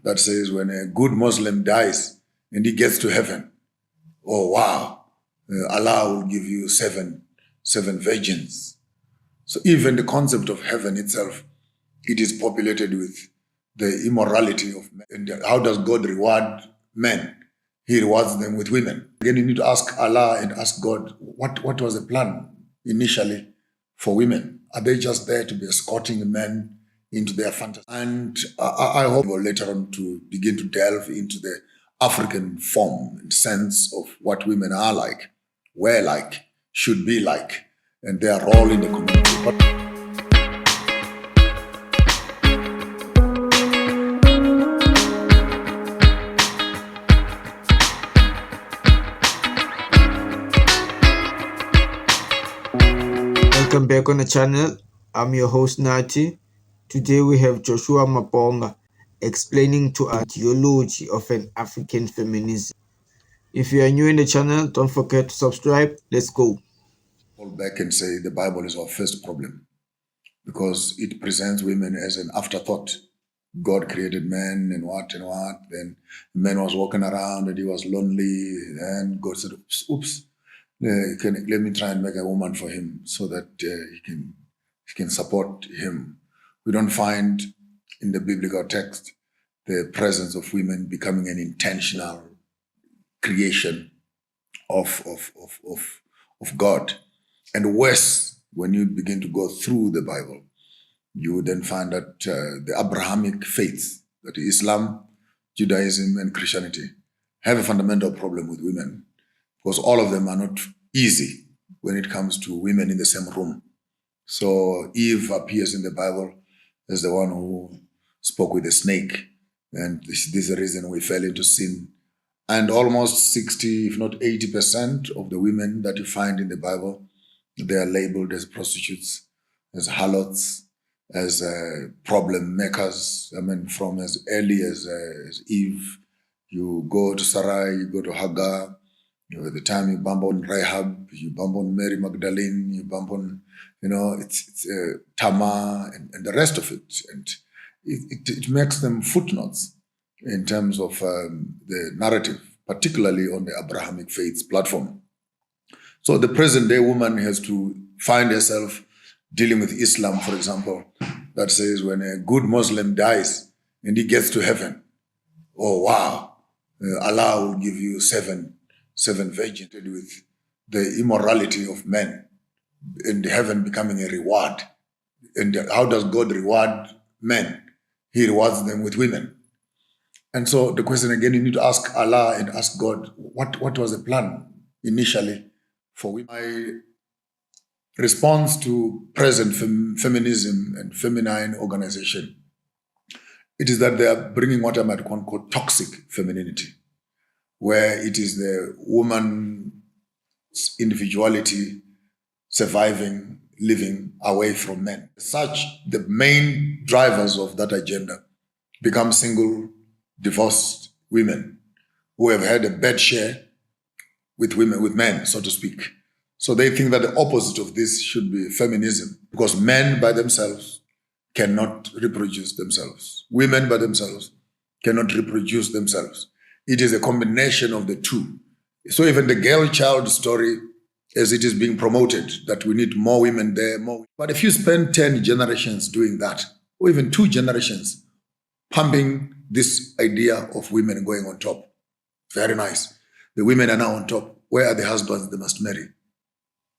that says when a good Muslim dies and he gets to heaven, oh wow, Allah will give you seven virgins. So even the concept of heaven itself, it is populated with the immorality of men. And how does God reward men? He rewards them with women. Again, you need to ask Allah and ask God, what was the plan initially for women? Are they just there to be escorting men into their fantasy? And I hope later on to begin to delve into the African form and sense of what women are like, were like, should be like, and their role in the community. Welcome back on the channel. I'm your host Nati. Today we have Joshua Maponga explaining to us the ideology of an African feminism. If you are new in the channel, don't forget to subscribe. Let's go. Fall back and say the Bible is our first problem because it presents women as an afterthought. God created men and what. Then man was walking around and he was lonely. And God said, oops. Let me try and make a woman for him so that he can support him. We don't find in the biblical text the presence of women becoming an intentional creation of God. And worse, when you begin to go through the Bible, you then find that the Abrahamic faiths, that Islam, Judaism, and Christianity, have a fundamental problem with women, because all of them are not easy when it comes to women in the same room. So Eve appears in the Bible as the one who spoke with the snake, and this is the reason we fell into sin. And almost 60, if not 80% of the women that you find in the Bible, they are labeled as prostitutes, as harlots, as problem makers. I mean, from as early as Eve, you go to Sarai, you go to Hagar. At the time you bump on Rahab, you bump on Mary Magdalene, you bump on, it's Tamar and the rest of it. And it makes them footnotes in terms of the narrative, particularly on the Abrahamic faith's platform. So the present day woman has to find herself dealing with Islam, for example, that says when a good Muslim dies and he gets to heaven, oh wow, Allah will give you seven virgins, with the immorality of men and heaven becoming a reward. And how does God reward men? He rewards them with women. And so the question again, you need to ask Allah and ask God, what was the plan initially for women? My response to present feminism and feminine organization, it is that they are bringing what I might call toxic femininity, where it is the woman's individuality surviving, living away from men. Such, the main drivers of that agenda become single, divorced women who have had a bad share with men, so to speak. So they think that the opposite of this should be feminism, because men by themselves cannot reproduce themselves. Women by themselves cannot reproduce themselves. It is a combination of the two. So even the girl child story, as it is being promoted, that we need more women there, more. But if you spend 10 generations doing that, or even 2 generations, pumping this idea of women going on top, very nice. The women are now on top. Where are the husbands they must marry?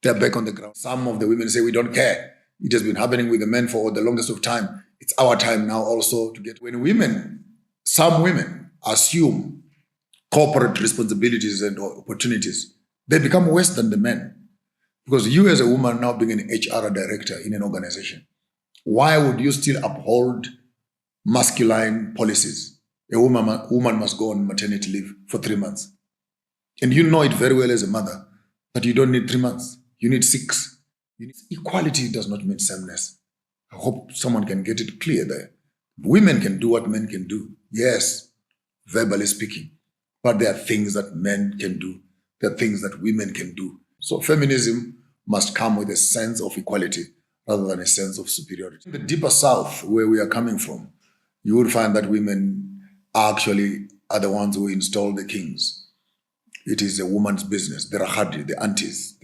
They're back on the ground. Some of the women say, we don't care. It has been happening with the men for the longest of time. It's our time now also to get. When some women assume corporate responsibilities and opportunities, they become worse than the men. Because you as a woman now being an HR director in an organization, why would you still uphold masculine policies? A woman must go on maternity leave for 3 months. And you know it very well as a mother that you don't need 3 months. You need 6. Equality does not mean sameness. I hope someone can get it clear there. Women can do what men can do. Yes, verbally speaking. But there are things that men can do. There are things that women can do. So feminism must come with a sense of equality rather than a sense of superiority. In the deeper south, where we are coming from, you would find that women actually are the ones who install the kings. It is a woman's business. The rahadi, the aunties,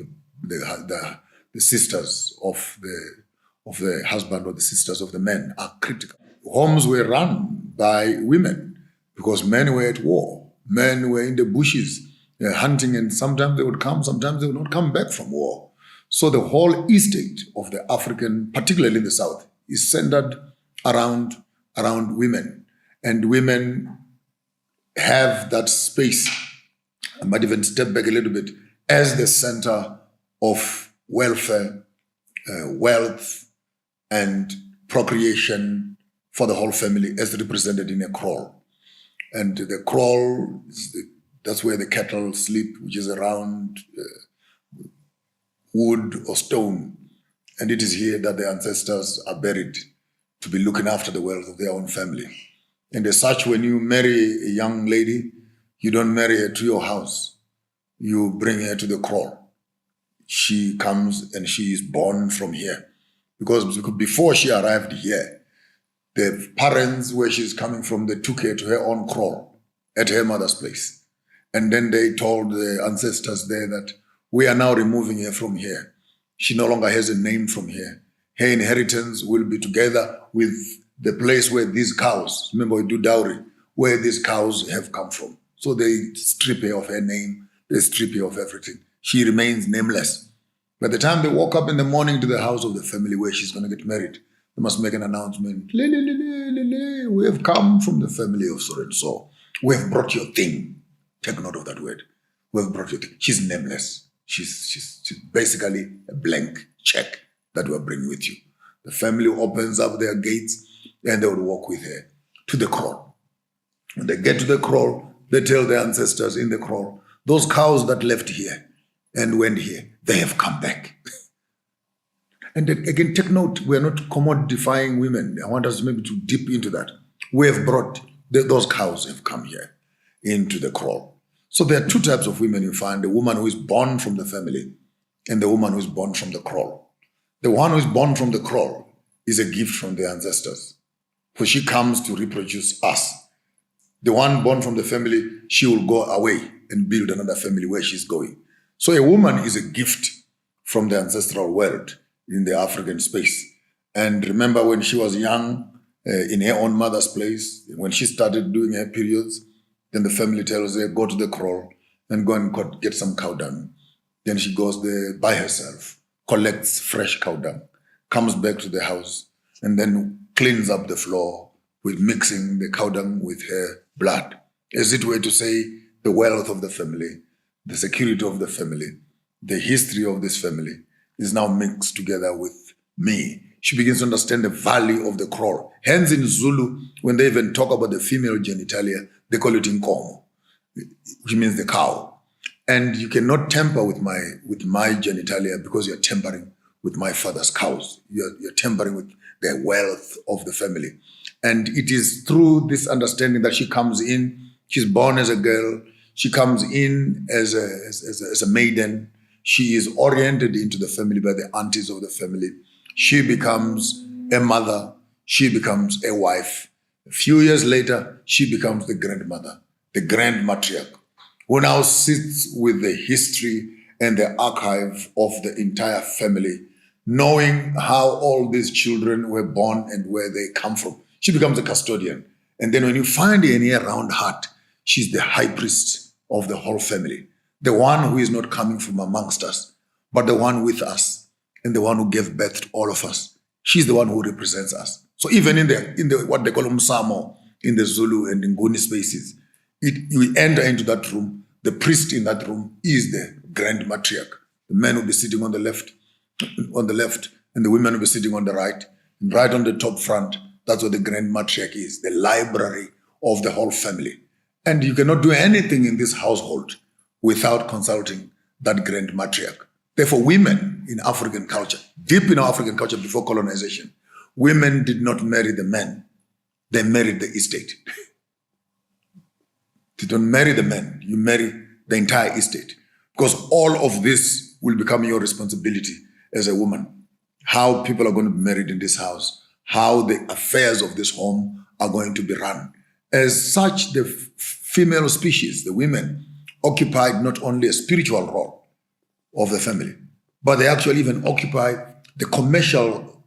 the sisters of the husband or the sisters of the men are critical. Homes were run by women because men were at war. Men were in the bushes hunting, and sometimes they would come, sometimes they would not come back from war. So the whole estate of the African, particularly in the South, is centered around women. And women have that space, I might even step back a little bit, as the center of welfare, wealth, and procreation for the whole family as represented in a kraal. And the kraal, that's where the cattle sleep, which is around wood or stone. And it is here that the ancestors are buried to be looking after the wealth of their own family. And as such, when you marry a young lady, you don't marry her to your house. You bring her to the kraal. She comes and she is born from here. Because before she arrived here, the parents where she's coming from, they took her to her own kraal at her mother's place. And then they told the ancestors there that we are now removing her from here. She no longer has a name from here. Her inheritance will be together with the place where these cows, remember we do dowry, where these cows have come from. So they strip her of her name, they strip her of everything. She remains nameless. By the time they walk up in the morning to the house of the family where she's going to get married, they must make an announcement. We have come from the family of so and so. We have brought your thing. Take note of that word. We have brought your thing. She's nameless. She's basically a blank check that we're bringing with you. The family opens up their gates and they would walk with her to the kraal. When they get to the kraal, they tell their ancestors in the kraal, those cows that left here and went here, they have come back. And again, take note, we're not commodifying women. I want us maybe to dip into that. We have brought, those cows have come here into the kraal. So there are two types of women you find, the woman who is born from the family and the woman who is born from the kraal. The one who is born from the kraal is a gift from the ancestors, for she comes to reproduce us. The one born from the family, she will go away and build another family where she's going. So a woman is a gift from the ancestral world in the African space. And remember when she was young, in her own mother's place, when she started doing her periods, then the family tells her, go to the kraal and go and get some cow dung. Then she goes there by herself, collects fresh cow dung, comes back to the house, and then cleans up the floor with mixing the cow dung with her blood. As it were to say, the wealth of the family, the security of the family, the history of this family is now mixed together with me. She begins to understand the value of the kraal. Hence in Zulu, when they even talk about the female genitalia, they call it inkomo, which means the cow. And you cannot tamper with my genitalia because you're tampering with my father's cows. You're tampering with the wealth of the family. And it is through this understanding that she comes in. She's born as a girl. She comes in as a maiden. She is oriented into the family by the aunties of the family. She becomes a mother. She becomes a wife. A few years later, she becomes the grandmother, the grand matriarch, who now sits with the history and the archive of the entire family, knowing how all these children were born and where they come from. She becomes a custodian. And then when you find her in her round heart, she's the high priest of the whole family, the one who is not coming from amongst us, but the one with us and the one who gave birth to all of us. She's the one who represents us. So even in the what they call umsamo, in the Zulu and Nguni spaces, you enter into that room, the priest in that room is the grand matriarch. The men will be sitting on the left, and the women will be sitting on the right. And right on the top front, that's what the grand matriarch is, the library of the whole family. And you cannot do anything in this household without consulting that grand matriarch. Therefore, women in African culture, deep in our African culture before colonization, women did not marry the men. They married the estate. You don't marry the men, you marry the entire estate. Because all of this will become your responsibility as a woman. How people are going to be married in this house, how the affairs of this home are going to be run. As such, the female species, the women, occupied not only a spiritual role of the family, but they actually even occupy the commercial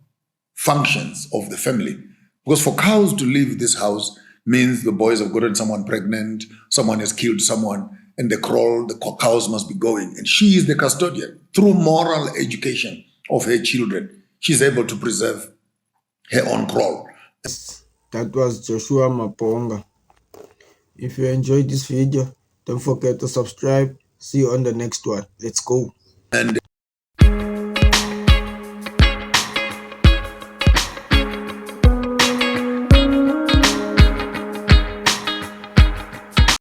functions of the family. Because for cows to leave this house means the boys have gotten someone pregnant, someone has killed someone, and they crawl, the cows must be going. And she is the custodian. Through moral education of her children, she's able to preserve her own crawl. That was Joshua Maponga. If you enjoyed this video, don't forget to subscribe. See you on the next one. Let's go. And